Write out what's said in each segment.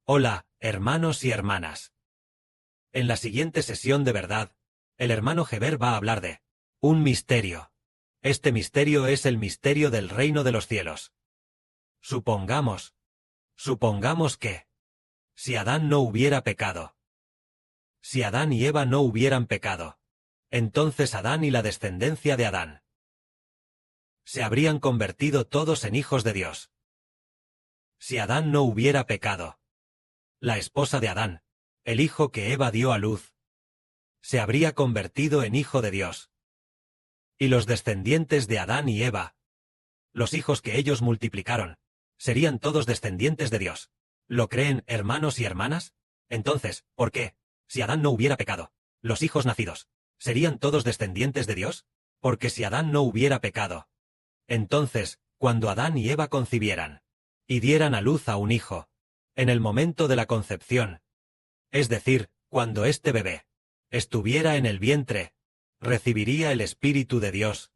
Hola, hermanos y hermanas. En la siguiente sesión de verdad, el hermano Heber va a hablar de un misterio. Este misterio es el misterio del reino de los cielos. Supongamos que, si Adán no hubiera pecado, si Adán y Eva no hubieran pecado, entonces Adán y la descendencia de Adán se habrían convertido todos en hijos de Dios. Si Adán no hubiera pecado, la esposa de Adán, el hijo que Eva dio a luz, se habría convertido en hijo de Dios. Y los descendientes de Adán y Eva, los hijos que ellos multiplicaron, serían todos descendientes de Dios. ¿Lo creen, hermanos y hermanas? Entonces, ¿por qué, si Adán no hubiera pecado, los hijos nacidos serían todos descendientes de Dios? Porque si Adán no hubiera pecado, entonces, cuando Adán y Eva concibieran y dieran a luz a un hijo, en el momento de la concepción, es decir, cuando este bebé estuviera en el vientre, recibiría el Espíritu de Dios,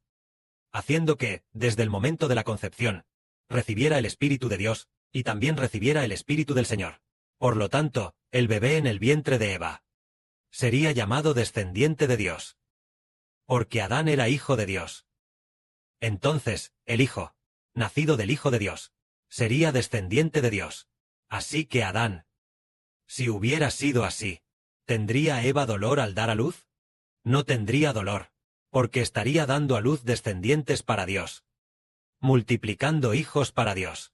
haciendo que, desde el momento de la concepción, recibiera el Espíritu de Dios, y también recibiera el Espíritu del Señor. Por lo tanto, el bebé en el vientre de Eva sería llamado descendiente de Dios. Porque Adán era hijo de Dios. Entonces, el hijo, nacido del Hijo de Dios, sería descendiente de Dios. Así que Adán, si hubiera sido así, ¿tendría Eva dolor al dar a luz? No tendría dolor, porque estaría dando a luz descendientes para Dios, multiplicando hijos para Dios.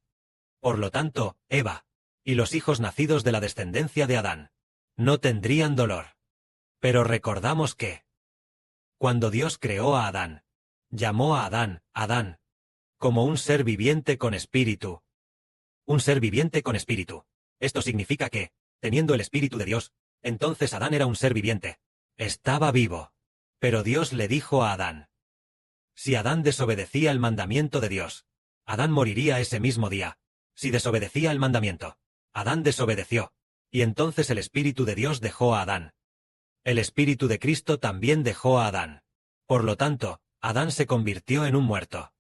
Por lo tanto, Eva, y los hijos nacidos de la descendencia de Adán, no tendrían dolor. Pero recordamos que, cuando Dios creó a Adán, llamó a Adán, Adán, como un ser viviente con espíritu. Un ser viviente con espíritu. Esto significa que, teniendo el Espíritu de Dios, entonces Adán era un ser viviente. Estaba vivo. Pero Dios le dijo a Adán: si Adán desobedecía el mandamiento de Dios, Adán moriría ese mismo día. Si desobedecía el mandamiento, Adán desobedeció, y entonces el Espíritu de Dios dejó a Adán. El Espíritu de Cristo también dejó a Adán. Por lo tanto, Adán se convirtió en un muerto.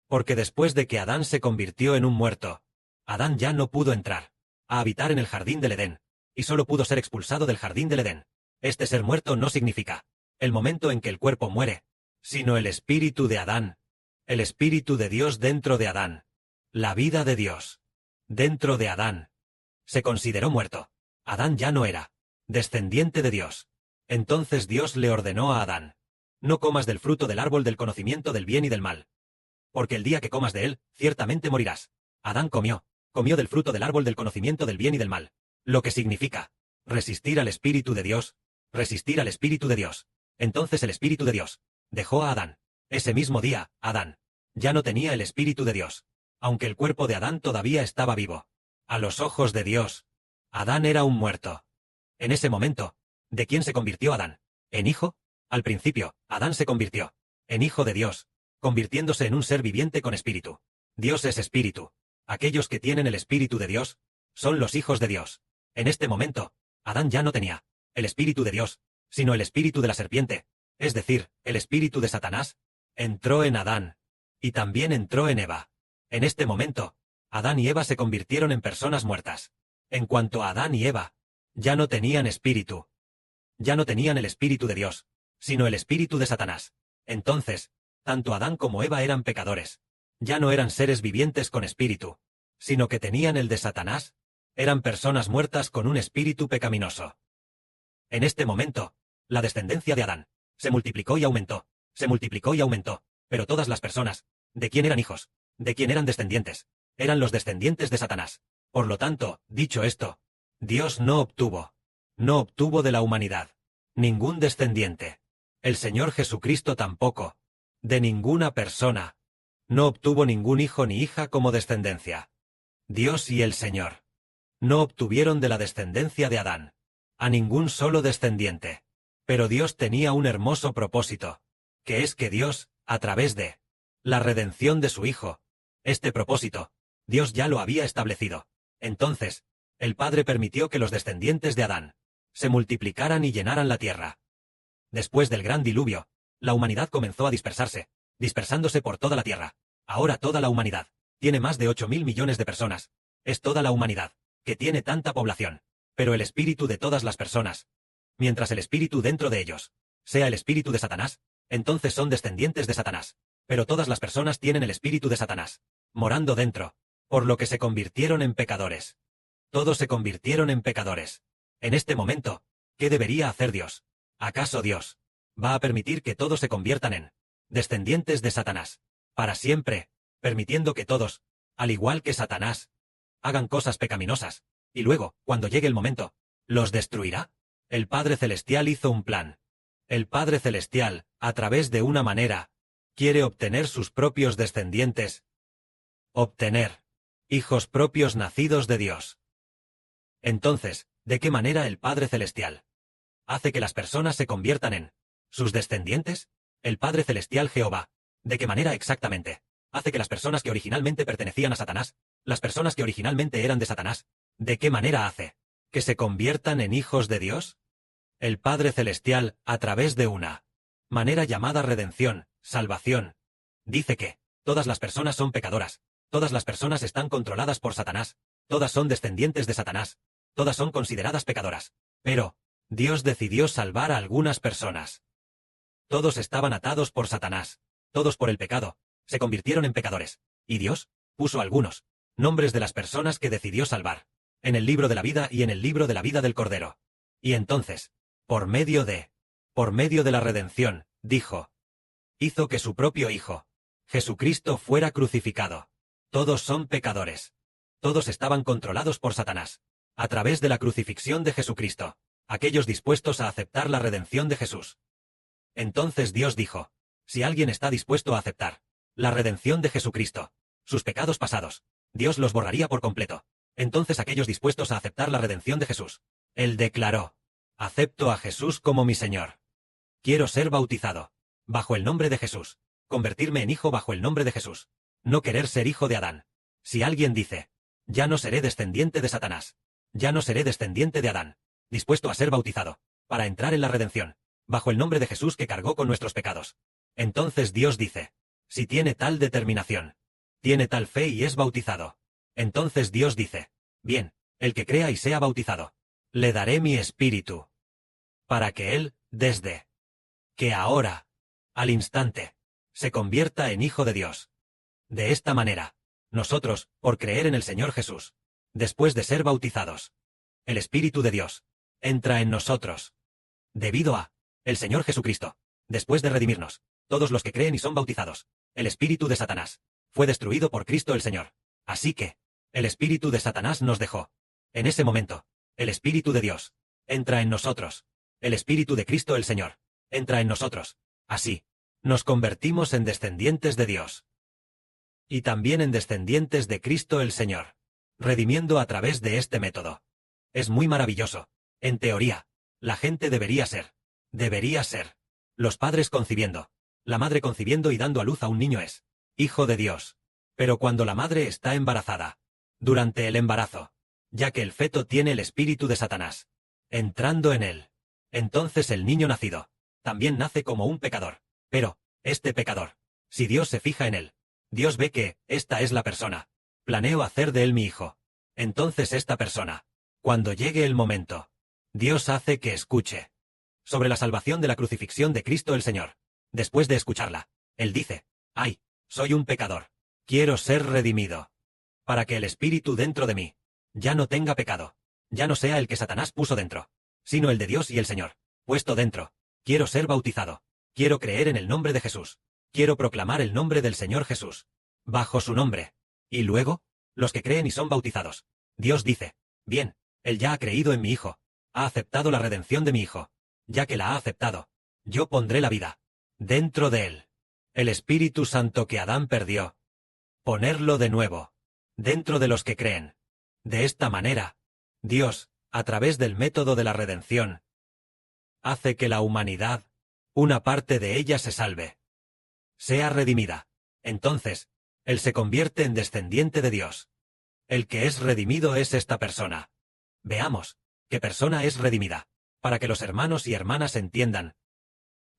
Porque después de que Adán se convirtió en un muerto, Adán ya no pudo entrar a habitar en el jardín del Edén, y solo pudo ser expulsado del jardín del Edén. Este ser muerto no significa el momento en que el cuerpo muere, sino el espíritu de Adán, el espíritu de Dios dentro de Adán, la vida de Dios dentro de Adán. Se consideró muerto. Adán ya no era descendiente de Dios. Entonces Dios le ordenó a Adán: no comas del fruto del árbol del conocimiento del bien y del mal, porque el día que comas de él, ciertamente morirás. Adán comió del fruto del árbol del conocimiento del bien y del mal, lo que significa resistir al Espíritu de Dios, resistir al Espíritu de Dios. Entonces el Espíritu de Dios dejó a Adán. Ese mismo día, Adán ya no tenía el Espíritu de Dios, aunque el cuerpo de Adán todavía estaba vivo. A los ojos de Dios, Adán era un muerto. En ese momento, ¿de quién se convirtió Adán? ¿En hijo? Al principio, Adán se convirtió en hijo de Dios, convirtiéndose en un ser viviente con espíritu. Dios es espíritu. Aquellos que tienen el Espíritu de Dios son los hijos de Dios. En este momento, Adán ya no tenía el Espíritu de Dios, sino el espíritu de la serpiente, es decir, el espíritu de Satanás. Entró en Adán, y también entró en Eva. En este momento, Adán y Eva se convirtieron en personas muertas. En cuanto a Adán y Eva, ya no tenían espíritu. Ya no tenían el Espíritu de Dios, sino el espíritu de Satanás. Entonces, tanto Adán como Eva eran pecadores. Ya no eran seres vivientes con espíritu, sino que tenían el de Satanás. Eran personas muertas con un espíritu pecaminoso. En este momento, la descendencia de Adán se multiplicó y aumentó, pero todas las personas, ¿de quién eran hijos? ¿De quién eran descendientes? Eran los descendientes de Satanás. Por lo tanto, dicho esto, Dios no obtuvo de la humanidad ningún descendiente. El Señor Jesucristo tampoco, de ninguna persona, no obtuvo ningún hijo ni hija como descendencia. Dios y el Señor no obtuvieron de la descendencia de Adán a ningún solo descendiente. Pero Dios tenía un hermoso propósito, que es que Dios, a través de la redención de su Hijo, este propósito, Dios ya lo había establecido. Entonces, el Padre permitió que los descendientes de Adán se multiplicaran y llenaran la tierra. Después del gran diluvio, la humanidad comenzó a dispersándose por toda la tierra. Ahora toda la humanidad tiene más de 8.000 millones de personas. Es toda la humanidad. que tiene tanta población. Pero el espíritu de todas las personas, mientras el espíritu dentro de ellos sea el espíritu de Satanás, entonces son descendientes de Satanás. Pero todas las personas tienen el espíritu de Satanás morando dentro, por lo que se convirtieron en pecadores. Todos se convirtieron en pecadores. En este momento, ¿qué debería hacer Dios? ¿Acaso Dios va a permitir que todos se conviertan en descendientes de Satanás para siempre, permitiendo que todos, al igual que Satanás, hagan cosas pecaminosas, y luego, cuando llegue el momento, los destruirá? El Padre Celestial hizo un plan. El Padre Celestial, a través de una manera, quiere obtener sus propios descendientes. Obtener hijos propios nacidos de Dios. Entonces, ¿de qué manera el Padre Celestial hace que las personas se conviertan en sus descendientes? El Padre Celestial Jehová. ¿De qué manera exactamente hace que las personas que originalmente pertenecían a Satanás, las personas que originalmente eran de Satanás, ¿de qué manera hace que se conviertan en hijos de Dios? El Padre Celestial, a través de una manera llamada redención, salvación, dice que todas las personas son pecadoras, todas las personas están controladas por Satanás, todas son descendientes de Satanás, todas son consideradas pecadoras. Pero Dios decidió salvar a algunas personas. Todos estaban atados por Satanás, todos por el pecado, se convirtieron en pecadores, y Dios puso algunos nombres de las personas que decidió salvar en el libro de la vida y en el libro de la vida del Cordero. Y entonces, por medio de la redención, hizo que su propio Hijo, Jesucristo, fuera crucificado. Todos son pecadores. Todos estaban controlados por Satanás. A través de la crucifixión de Jesucristo, aquellos dispuestos a aceptar la redención de Jesús. Entonces Dios dijo, si alguien está dispuesto a aceptar la redención de Jesucristo, sus pecados pasados, Dios los borraría por completo. Entonces aquellos dispuestos a aceptar la redención de Jesús, Él declaró, acepto a Jesús como mi Señor. Quiero ser bautizado bajo el nombre de Jesús, convertirme en hijo bajo el nombre de Jesús, no querer ser hijo de Adán. Si alguien dice, ya no seré descendiente de Satanás, ya no seré descendiente de Adán, dispuesto a ser bautizado, para entrar en la redención, bajo el nombre de Jesús que cargó con nuestros pecados. Entonces Dios dice, si tiene tal determinación, tiene tal fe y es bautizado. Entonces Dios dice, bien, el que crea y sea bautizado, le daré mi espíritu, para que él, desde que ahora, al instante, se convierta en hijo de Dios. De esta manera, nosotros, por creer en el Señor Jesús, después de ser bautizados, el Espíritu de Dios entra en nosotros. Debido a el Señor Jesucristo, después de redimirnos, todos los que creen y son bautizados, el espíritu de Satanás fue destruido por Cristo el Señor. Así que, el espíritu de Satanás nos dejó. En ese momento, el Espíritu de Dios entra en nosotros. El Espíritu de Cristo el Señor entra en nosotros. Así, nos convertimos en descendientes de Dios. Y también en descendientes de Cristo el Señor, redimiendo a través de este método. Es muy maravilloso. En teoría, la gente debería ser, los padres concibiendo, la madre concibiendo y dando a luz a un niño es hijo de Dios. Pero cuando la madre está embarazada, durante el embarazo, ya que el feto tiene el espíritu de Satanás entrando en él, entonces el niño nacido también nace como un pecador. Pero, este pecador, si Dios se fija en él, Dios ve que esta es la persona. Planeo hacer de él mi hijo. Entonces esta persona, cuando llegue el momento, Dios hace que escuche sobre la salvación de la crucifixión de Cristo el Señor. Después de escucharla, él dice, ¡ay, soy un pecador! Quiero ser redimido. Para que el espíritu dentro de mí ya no tenga pecado, ya no sea el que Satanás puso dentro, sino el de Dios y el Señor, puesto dentro. Quiero ser bautizado. Quiero creer en el nombre de Jesús. Quiero proclamar el nombre del Señor Jesús, bajo su nombre. Y luego, los que creen y son bautizados. Dios dice, bien, él ya ha creído en mi Hijo, ha aceptado la redención de mi Hijo. Ya que la ha aceptado, yo pondré la vida dentro de él. El Espíritu Santo que Adán perdió, ponerlo de nuevo dentro de los que creen. De esta manera, Dios, a través del método de la redención, hace que la humanidad, una parte de ella se salve, sea redimida. Entonces, él se convierte en descendiente de Dios. El que es redimido es esta persona. Veamos, ¿qué persona es redimida? Para que los hermanos y hermanas entiendan.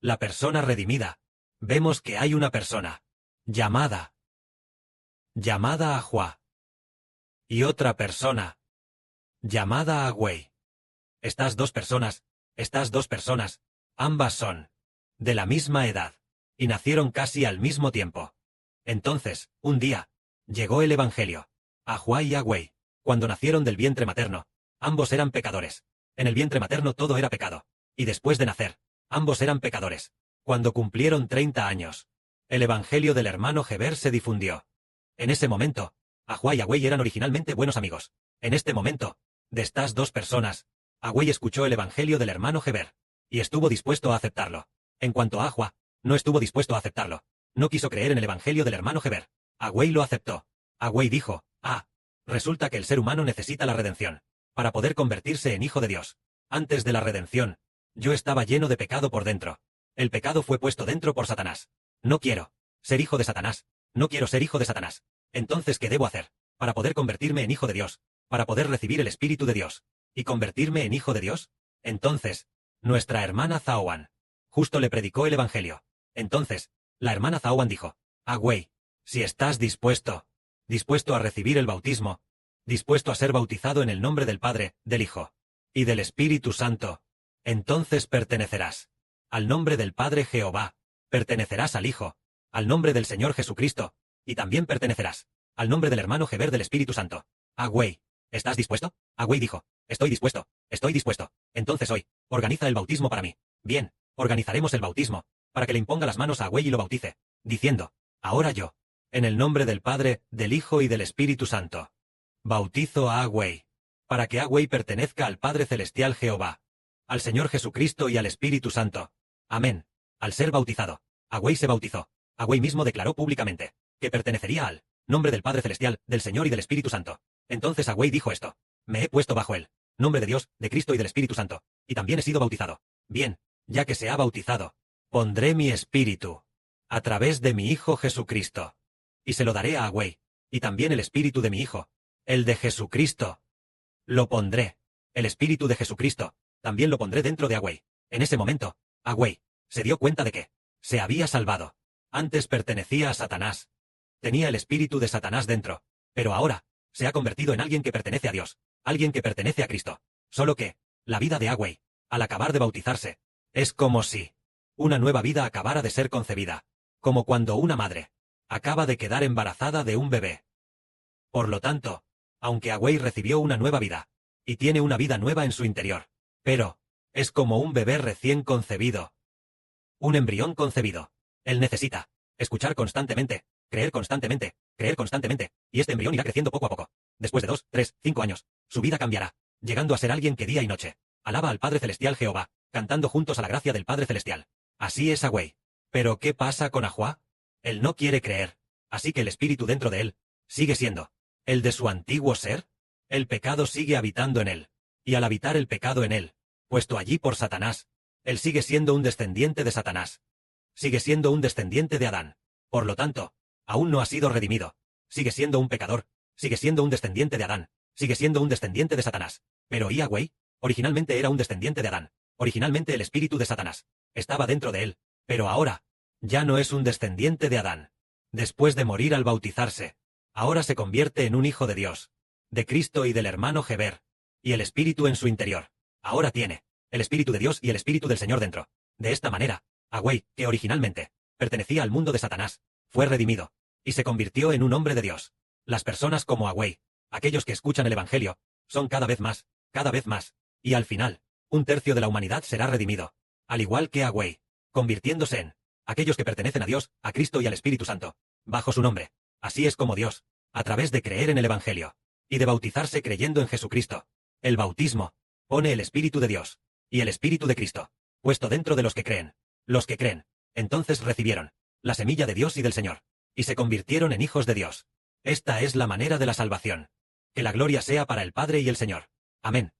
La persona redimida. Vemos que hay una persona, llamada Ahua. Y otra persona, llamada Agüey. Estas dos personas, ambas son de la misma edad, y nacieron casi al mismo tiempo. Entonces, un día, llegó el Evangelio. Ahua y Agüey, cuando nacieron del vientre materno, ambos eran pecadores. En el vientre materno todo era pecado. Y después de nacer, ambos eran pecadores. Cuando cumplieron 30 años, el Evangelio del hermano Heber se difundió. En ese momento, Ahua y Agüey eran originalmente buenos amigos. En este momento, de estas dos personas, Agüey escuchó el Evangelio del hermano Heber, y estuvo dispuesto a aceptarlo. En cuanto a Ahua, no estuvo dispuesto a aceptarlo. No quiso creer en el Evangelio del hermano Heber. Agüey lo aceptó. Agüey dijo, resulta que el ser humano necesita la redención, para poder convertirse en hijo de Dios. Antes de la redención, yo estaba lleno de pecado por dentro. El pecado fue puesto dentro por Satanás. No quiero ser hijo de Satanás. No quiero ser hijo de Satanás. Entonces, ¿qué debo hacer para poder convertirme en hijo de Dios? Para poder recibir el Espíritu de Dios y convertirme en hijo de Dios. Entonces, nuestra hermana Zaoan justo le predicó el Evangelio. Entonces, la hermana Zaoan dijo, Agüey, si estás dispuesto a recibir el bautismo, dispuesto a ser bautizado en el nombre del Padre, del Hijo y del Espíritu Santo, entonces pertenecerás al nombre del Padre Jehová, pertenecerás al Hijo, al nombre del Señor Jesucristo, y también pertenecerás al nombre del hermano Heber del Espíritu Santo. Agüey, ¿estás dispuesto? Agüey dijo, estoy dispuesto. Entonces hoy, organiza el bautismo para mí. Bien, organizaremos el bautismo, para que le imponga las manos a Agüey y lo bautice, diciendo, ahora yo, en el nombre del Padre, del Hijo y del Espíritu Santo, bautizo a Agüey, para que Agüey pertenezca al Padre Celestial Jehová, al Señor Jesucristo y al Espíritu Santo. Amén. Al ser bautizado, Agüey se bautizó. Agüey mismo declaró públicamente que pertenecería al nombre del Padre Celestial, del Señor y del Espíritu Santo. Entonces Agüey dijo esto, me he puesto bajo el nombre de Dios, de Cristo y del Espíritu Santo, y también he sido bautizado. Bien, ya que se ha bautizado, pondré mi espíritu a través de mi Hijo Jesucristo, y se lo daré a Agüey, y también el espíritu de mi Hijo, el de Jesucristo. Lo pondré, el espíritu de Jesucristo, también lo pondré dentro de Agüey. En ese momento, Agüey se dio cuenta de que se había salvado. Antes pertenecía a Satanás. Tenía el espíritu de Satanás dentro, pero ahora se ha convertido en alguien que pertenece a Dios, alguien que pertenece a Cristo. Solo que, la vida de Agüey, al acabar de bautizarse, es como si una nueva vida acabara de ser concebida, como cuando una madre acaba de quedar embarazada de un bebé. Por lo tanto, aunque Agüey recibió una nueva vida, y tiene una vida nueva en su interior, pero es como un bebé recién concebido. Un embrión concebido. Él necesita escuchar constantemente, creer constantemente, y este embrión irá creciendo poco a poco. Después de 2, 3, 5 años, su vida cambiará, llegando a ser alguien que día y noche alaba al Padre Celestial Jehová, cantando juntos a la gracia del Padre Celestial. Así es Agüey. Pero ¿qué pasa con Ahua? Él no quiere creer, así que el espíritu dentro de él sigue siendo el de su antiguo ser. El pecado sigue habitando en él, y al habitar el pecado en él, puesto allí por Satanás, él sigue siendo un descendiente de Satanás. Sigue siendo un descendiente de Adán. Por lo tanto, aún no ha sido redimido. Sigue siendo un pecador. Sigue siendo un descendiente de Adán. Sigue siendo un descendiente de Satanás. Pero Agüey, originalmente era un descendiente de Adán. Originalmente el espíritu de Satanás estaba dentro de él. Pero ahora, ya no es un descendiente de Adán. Después de morir al bautizarse, ahora se convierte en un hijo de Dios, de Cristo y del hermano Heber, y el espíritu en su interior. Ahora tiene el espíritu de Dios y el espíritu del Señor dentro. De esta manera, Agüey, que originalmente pertenecía al mundo de Satanás, fue redimido, y se convirtió en un hombre de Dios. Las personas como Agüey, aquellos que escuchan el Evangelio, son cada vez más, y al final, 1/3 de la humanidad será redimido, al igual que Agüey, convirtiéndose en aquellos que pertenecen a Dios, a Cristo y al Espíritu Santo, bajo su nombre. Así es como Dios, a través de creer en el Evangelio, y de bautizarse creyendo en Jesucristo, el bautismo, pone el Espíritu de Dios, y el Espíritu de Cristo, puesto dentro de los que creen. Los que creen, entonces recibieron la semilla de Dios y del Señor, y se convirtieron en hijos de Dios. Esta es la manera de la salvación. Que la gloria sea para el Padre y el Señor. Amén.